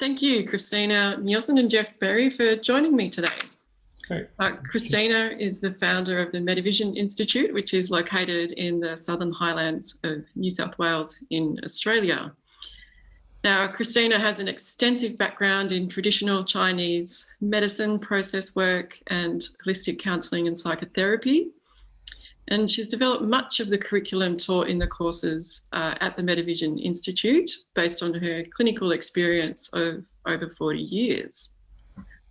Thank you, Christina, Nielsen and Geoff Berry for joining me today. Great. Christina is the founder of the Metavision Institute, which is located in the Southern Highlands of New South Wales in Australia. Now, Christina has an extensive background in traditional Chinese medicine, process work, and holistic counselling and psychotherapy. And she's developed much of the curriculum taught in the courses at the Metavision Institute based on her clinical experience of over 40 years.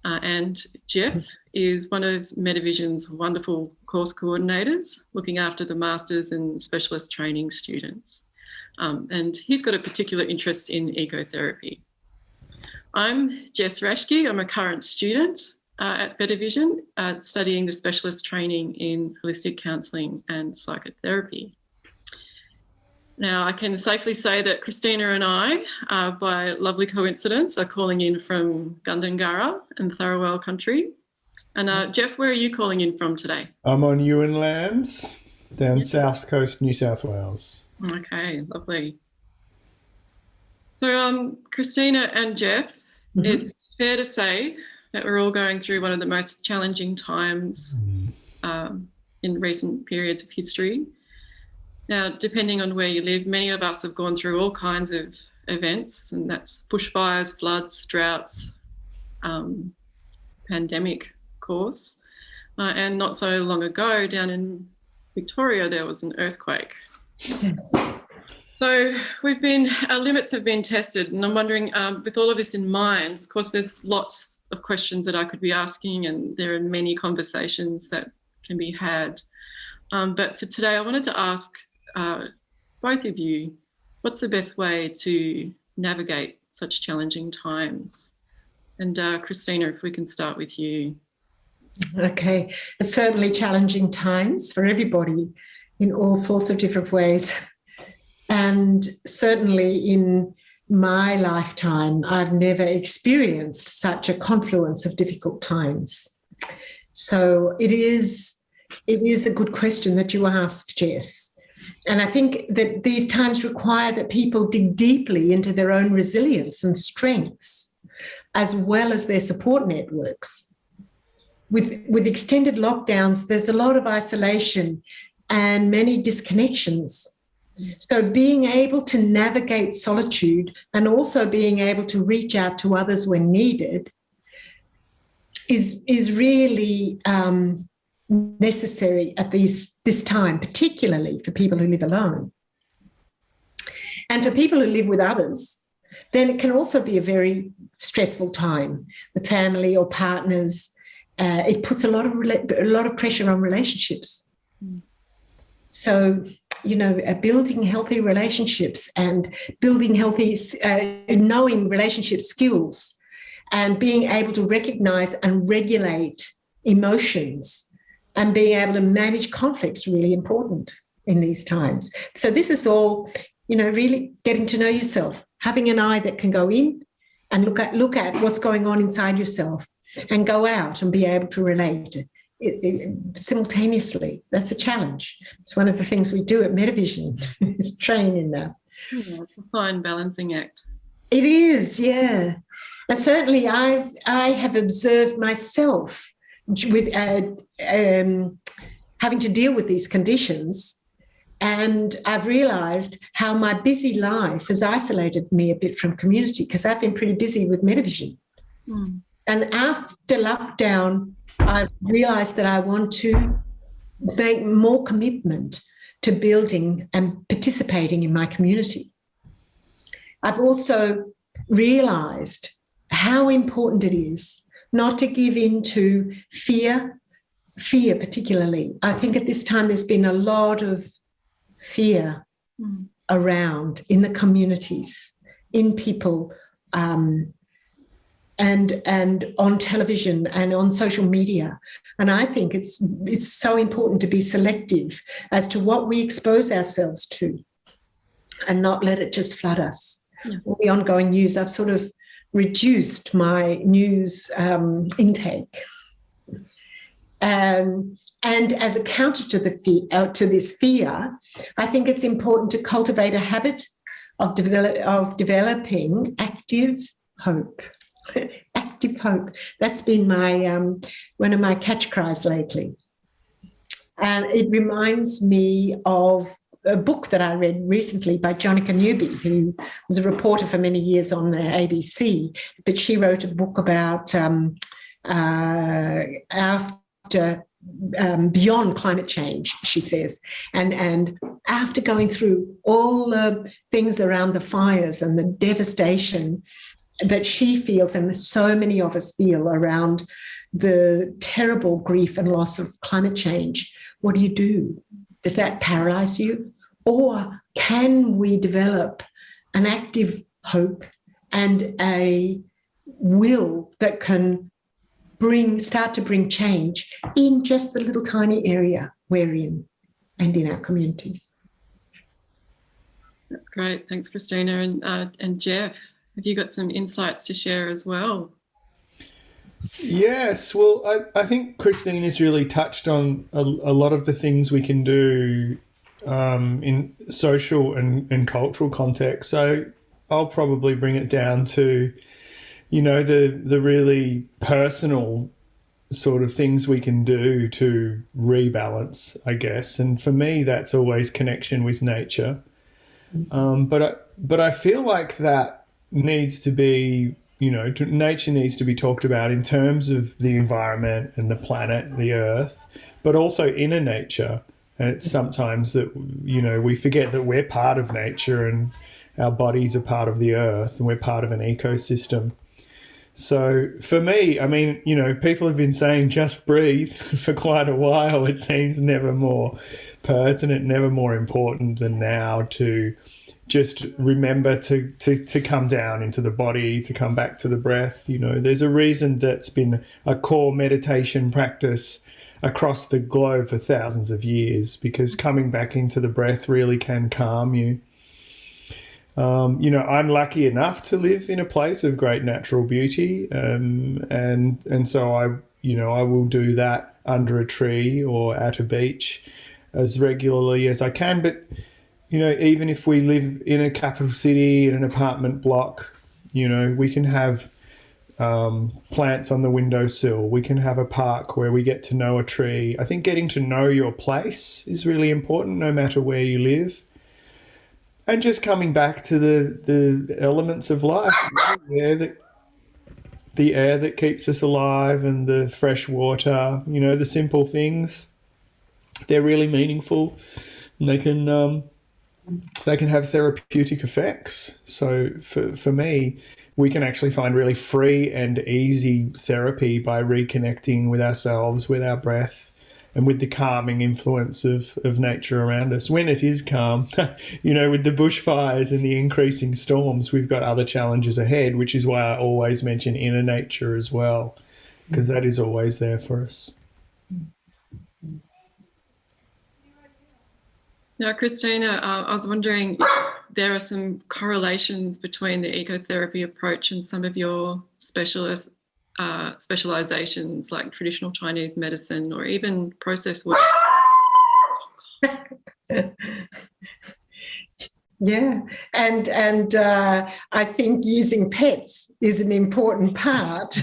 And Geoff is one of Metavision's wonderful course coordinators, looking after the masters and specialist training students. And he's got a particular interest in ecotherapy. I'm Jess Rashke. I'm a current student at Metavision, studying the specialist training in holistic counselling and psychotherapy. Now, I can safely say that Christina and I, by lovely coincidence, are calling in from Gundungurra and Tharawal country. And Geoff, where are you calling in from today? I'm on Ewan lands, down south coast, New South Wales. Okay, lovely. So, Christina and Geoff, it's fair to say that we're all going through one of the most challenging times in recent periods of history. Now, depending on where you live, many of us have gone through all kinds of events, and that's bushfires, floods, droughts, pandemic, of course. And not so long ago, down in Victoria, there was an earthquake. So our limits have been tested, and I'm wondering, with all of this in mind, of course, there's lots of questions that I could be asking, and there are many conversations that can be had. But for today, I wanted to ask both of you, what's the best way to navigate such challenging times? And Christina, if we can start with you. Okay, it's certainly challenging times for everybody in all sorts of different ways. And certainly in my lifetime, I've never experienced such a confluence of difficult times. So it is a good question that you asked, Jess. And I think that these times require that people dig deeply into their own resilience and strengths, as well as their support networks. With extended lockdowns, there's a lot of isolation and many disconnections. So being able to navigate solitude and also being able to reach out to others when needed is really necessary at this time, particularly for people who live alone. And for people who live with others, then it can also be a very stressful time with family or partners. It puts a lot of pressure on relationships. So, building healthy relationships and building healthy, knowing relationship skills and being able to recognize and regulate emotions and being able to manage conflicts really important in these times. So this is all, really getting to know yourself, having an eye that can go in and look at what's going on inside yourself and go out and be able to relate simultaneously. That's a challenge. It's one of the things we do at Metavision is train in that. Yeah, it's a fine balancing act. It is, yeah. And certainly I have observed myself with having to deal with these conditions, and I've realised how my busy life has isolated me a bit from community because I've been pretty busy with Metavision. And after lockdown, I realised that I want to make more commitment to building and participating in my community. I've also realised how important it is not to give in to fear particularly. I think at this time there's been a lot of fear around in the communities, in people, and on television and on social media. And I think it's so important to be selective as to what we expose ourselves to and not let it just flood us. All the ongoing news, I've sort of reduced my news intake. And as a counter to this fear, I think it's important to cultivate a habit of developing active, hope. Active hope. That's been my one of my catch cries lately. And it reminds me of a book that I read recently by Jonica Newby, who was a reporter for many years on the ABC, but she wrote a book about after beyond climate change, she says, and after going through all the things around the fires and the devastation that she feels, and so many of us feel around the terrible grief and loss of climate change, what do? Does that paralyze you? Or can we develop an active hope and a will that can start to bring change in just the little tiny area we're in and in our communities? That's great. Thanks, Christina. And Geoff, have you got some insights to share as well? Yes, well, I think Christina's really touched on a lot of the things we can do in social and cultural context. So I'll probably bring it down to, the really personal sort of things we can do to rebalance, I guess. And for me, that's always connection with nature. But I feel like that needs to be, nature needs to be talked about in terms of the environment and the planet, the earth, but also inner nature. And it's sometimes that, we forget that we're part of nature and our bodies are part of the earth and we're part of an ecosystem. So for me, I mean, people have been saying just breathe for quite a while. It seems never more pertinent, never more important than now to just remember to come down into the body, to come back to the breath. There's a reason that's been a core meditation practice across the globe for thousands of years, because coming back into the breath really can calm you. I'm lucky enough to live in a place of great natural beauty, and so I will do that under a tree or at a beach as regularly as I can. But even if we live in a capital city in an apartment block, we can have plants on the windowsill. We can have a park where we get to know a tree. I think getting to know your place is really important, no matter where you live. And just coming back to the elements of life, the air that keeps us alive and the fresh water, the simple things, they're really meaningful. And they can have therapeutic effects. So for me, we can actually find really free and easy therapy by reconnecting with ourselves, with our breath, and with the calming influence of nature around us. When it is calm, with the bushfires and the increasing storms, we've got other challenges ahead, which is why I always mention inner nature as well, because that is always there for us. Now, Christina, I was wondering if there are some correlations between the ecotherapy approach and some of your specializations like traditional Chinese medicine or even process work. Yeah, and I think using pets is an important part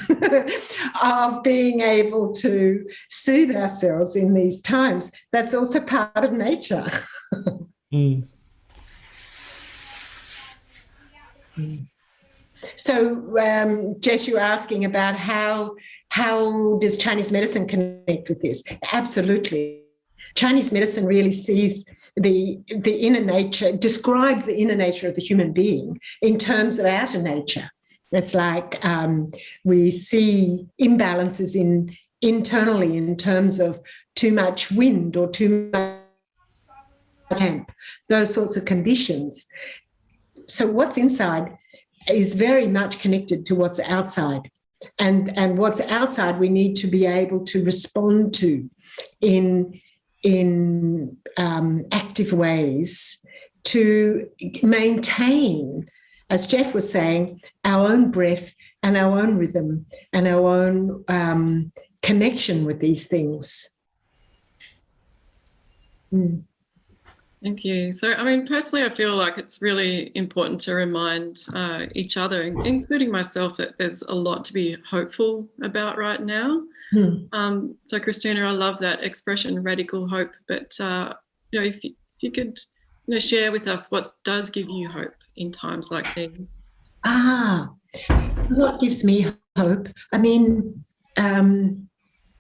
of being able to soothe ourselves in these times. That's also part of nature. So, Jess, you're asking about how does Chinese medicine connect with this? Absolutely. Chinese medicine really sees the inner nature, describes the inner nature of the human being in terms of outer nature. It's like we see imbalances internally in terms of too much wind or too much damp, those sorts of conditions. So what's inside is very much connected to what's outside. And what's outside we need to be able to respond to in active ways to maintain, as Geoff was saying, our own breath and our own rhythm and our own connection with these things. Thank you. So, I mean, personally, I feel like it's really important to remind each other, including myself, that there's a lot to be hopeful about right now. So, Christina, I love that expression, radical hope. But if you could, share with us what does give you hope in times like these. What gives me hope? I mean,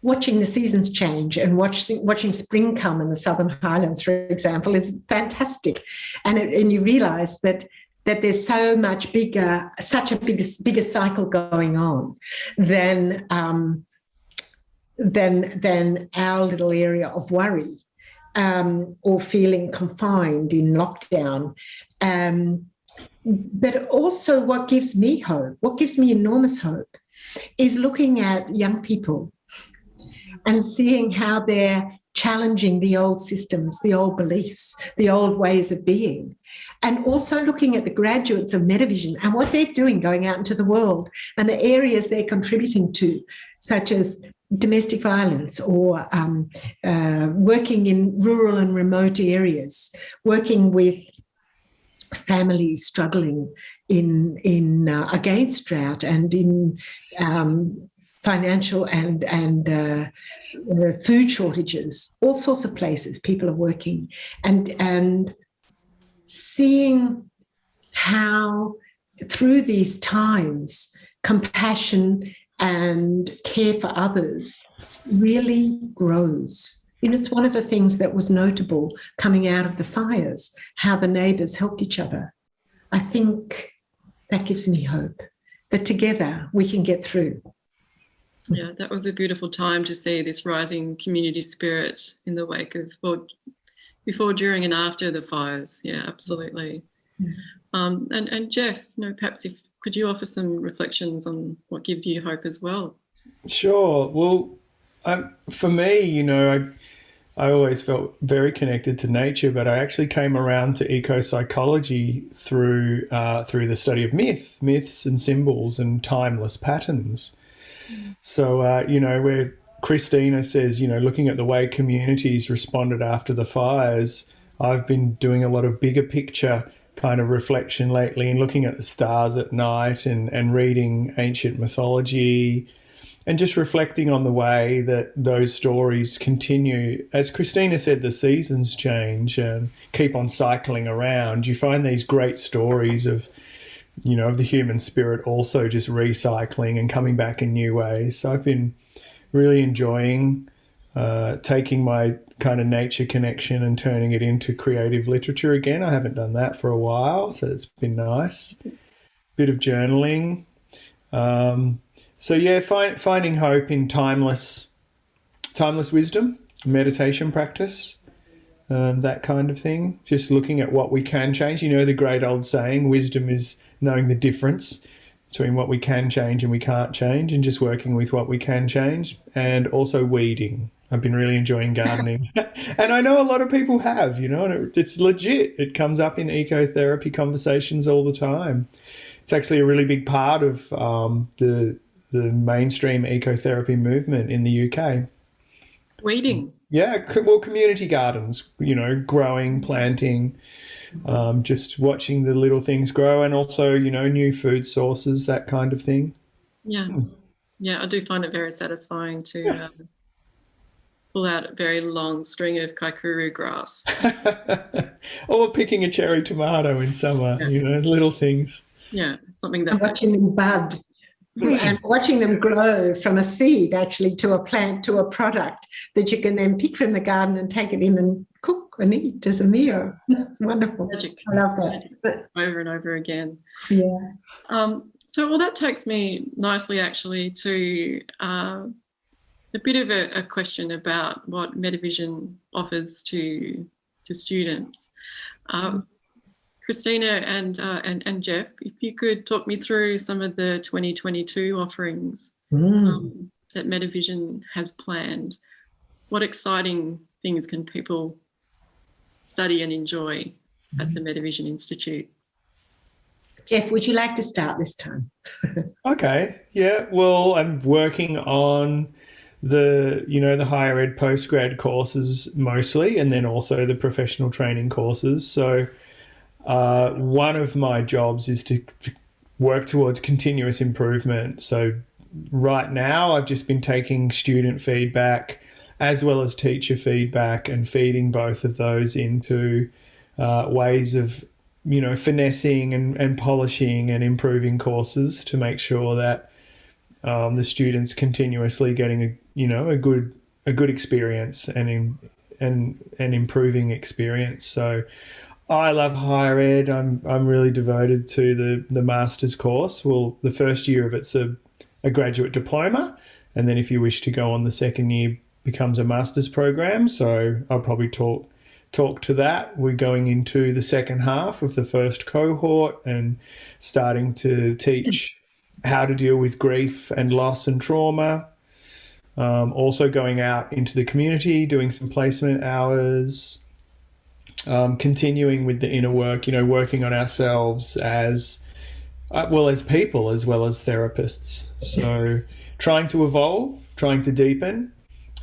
watching the seasons change and watching spring come in the Southern Highlands, for example, is fantastic, and you realise that there's so much bigger, such a bigger cycle going on than our little area of worry, or feeling confined in lockdown. But also, what gives me hope, what gives me enormous hope, is looking at young people and seeing how they're challenging the old systems, the old beliefs, the old ways of being. And also looking at the graduates of Metavision and what they're doing going out into the world and the areas they're contributing to, such as domestic violence or working in rural and remote areas, working with families struggling in against drought and in financial and food shortages, all sorts of places people are working, and seeing how through these times compassion and care for others really grows. It's one of the things that was notable coming out of the fires, how the neighbours helped each other. I think that gives me hope that together we can get through. Yeah, that was a beautiful time to see this rising community spirit in the wake of, well, before, during and after the fires. Yeah, absolutely. And Geoff, perhaps could you offer some reflections on what gives you hope as well? Sure. Well, for me, I always felt very connected to nature, but I actually came around to eco-psychology through the study of myths and symbols and timeless patterns. So, where Christina says, looking at the way communities responded after the fires, I've been doing a lot of bigger picture kind of reflection lately and looking at the stars at night and reading ancient mythology and just reflecting on the way that those stories continue. As Christina said, the seasons change and keep on cycling around. You find these great stories of the human spirit also just recycling and coming back in new ways. So I've been really enjoying taking my kind of nature connection and turning it into creative literature again. I haven't done that for a while, so it's been nice. Bit of journaling. So yeah, finding hope in timeless wisdom, meditation practice, that kind of thing. Just looking at what we can change. The great old saying, wisdom is knowing the difference between what we can change and we can't change, and just working with what we can change. And also weeding. I've been really enjoying gardening. And I know a lot of people have, and it's legit. It comes up in ecotherapy conversations all the time. It's actually a really big part of the mainstream ecotherapy movement in the UK. Weeding. Yeah, well, community gardens, growing, planting, just watching the little things grow, and also, new food sources, that kind of thing. Yeah. Yeah, I do find it very satisfying to pull out a very long string of kaikuru grass. Or picking a cherry tomato in summer, little things. Yeah, something that's... watching them bud. And watching them grow from a seed actually to a plant to a product that you can then pick from the garden and take it in and cook and eat as a meal. It's wonderful. Magic. I love that. Over and over again. Yeah. So that takes me nicely actually to a bit of a question about what Metavision offers to students. Christina and Geoff, if you could talk me through some of the 2022 offerings that Metavision has planned. What exciting things can people study and enjoy at the Metavision Institute? Geoff, would you like to start this time? Okay, yeah. Well, I'm working on the higher ed postgrad courses mostly, and then also the professional training courses. So one of my jobs is to work towards continuous improvement. So right now I've just been taking student feedback as well as teacher feedback and feeding both of those into ways of, finessing and polishing and improving courses to make sure that the students continuously getting a good experience and improving experience. So I love higher ed. I'm really devoted to the master's course. Well, the first year of it's a graduate diploma, and then if you wish to go on, the second year becomes a master's program. So I'll probably talk to that. We're going into the second half of the first cohort and starting to teach how to deal with grief and loss and trauma. Also going out into the community, doing some placement hours, continuing with the inner work, working on ourselves as people as well as therapists. So trying to evolve, trying to deepen,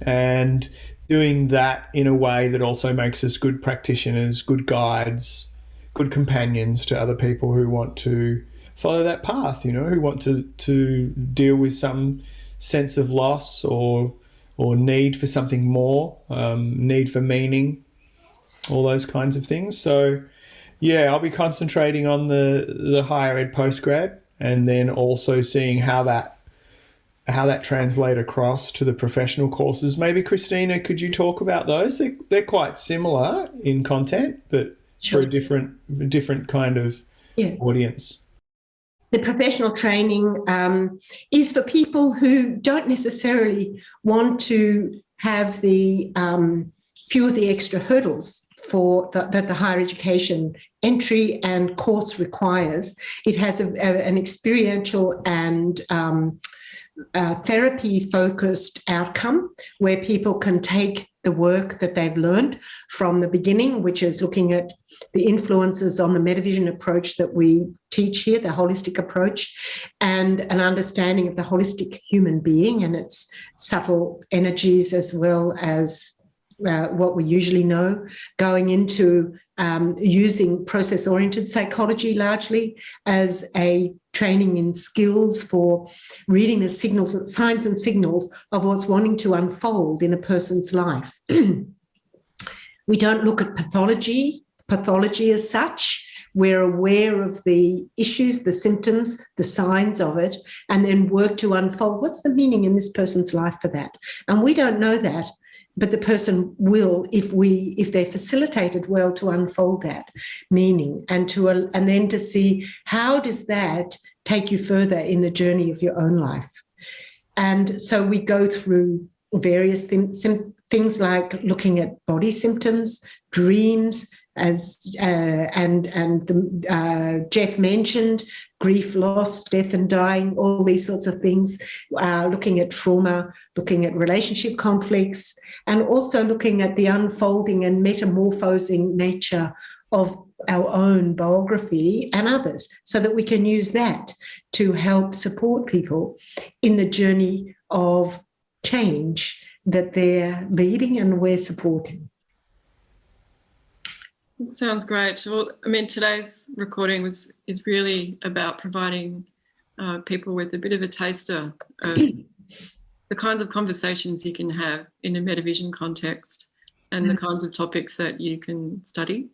and doing that in a way that also makes us good practitioners, good guides, good companions to other people who want to follow that path, who want to deal with some sense of loss or need for something more, need for meaning, all those kinds of things. So yeah, I'll be concentrating on the higher ed postgrad, and then also seeing how that translate across to the professional courses. Maybe Christina, could you talk about those? They're quite similar in content, but Sure. for a different kind of audience. The professional training is for people who don't necessarily want to have the few of the extra hurdles that the higher education entry and course requires. It has an experiential and therapy-focused outcome where people can take the work that they've learned from the beginning, which is looking at the influences on the Metavision approach that we teach here, the holistic approach, and an understanding of the holistic human being and its subtle energies, as well as what we usually know, going into using process-oriented psychology largely as a training in skills for reading the signals, signs and signals of what's wanting to unfold in a person's life. We don't look at pathology as such. We're aware of the issues, the symptoms, the signs of it, and then work to unfold what's the meaning in this person's life for that. And we don't know that, but the person will, if they're facilitated well, to unfold that meaning and then to see how does that take you further in the journey of your own life. And so we go through various things like looking at body symptoms, dreams, Geoff mentioned grief, loss, death and dying, all these sorts of things, looking at trauma, looking at relationship conflicts, and also looking at the unfolding and metamorphosing nature of our own biography and others, so that we can use that to help support people in the journey of change that they're leading and we're supporting. Sounds great. Well, I mean, today's recording is really about providing people with a bit of a taster of the kinds of conversations you can have in a Metavision context and the kinds of topics that you can study,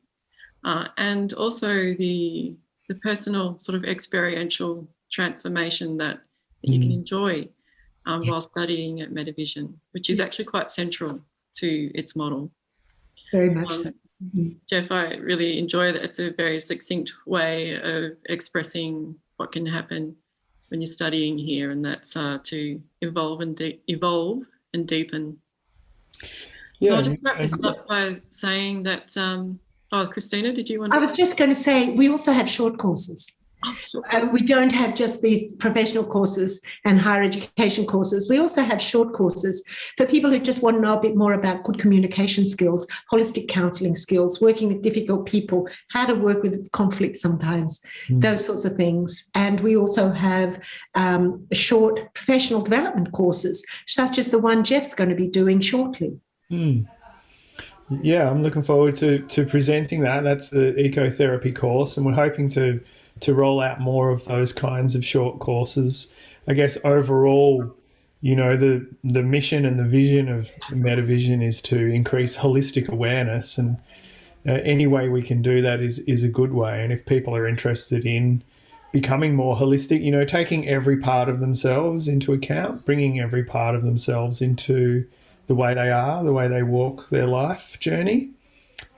and also the personal sort of experiential transformation that you can enjoy while studying at Metavision, which is actually quite central to its model. Very much so. Geoff, I really enjoy that. It's a very succinct way of expressing what can happen when you're studying here, and that's to evolve and deepen. Yeah, so I'll just wrap this up by saying that, Christina, did you want to... I was just going to say, we also have short courses. We don't have just these professional courses and higher education courses. We also have short courses for people who just want to know a bit more about good communication skills, holistic counselling skills, working with difficult people, how to work with conflict sometimes, those sorts of things. And we also have short professional development courses, such as the one Geoff's going to be doing shortly. Yeah, I'm looking forward to presenting that. That's the ecotherapy course, and we're hoping to roll out more of those kinds of short courses. I guess overall, you know, the mission and the vision of Metavision is to increase holistic awareness, and any way we can do that is a good way. And if people are interested in becoming more holistic, you know, taking every part of themselves into account, bringing every part of themselves into the way they are, the way they walk their life journey,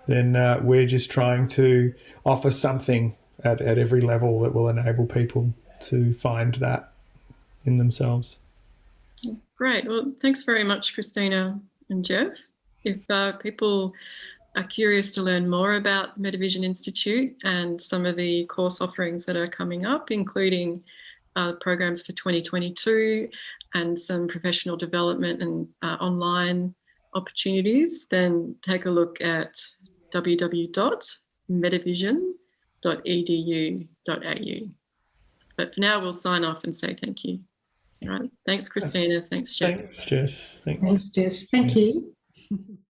then we're just trying to offer something at every level that will enable people to find that in themselves. Great. Well, thanks very much, Christina and Geoff. If people are curious to learn more about the Metavision Institute and some of the course offerings that are coming up, including programs for 2022 and some professional development and online opportunities, then take a look at www.metavision.edu.au. But for now, we'll sign off and say thank you. All right. Thanks, Christina. Thanks, Geoff. Thanks, Jess. Thanks, Jess. Thank you.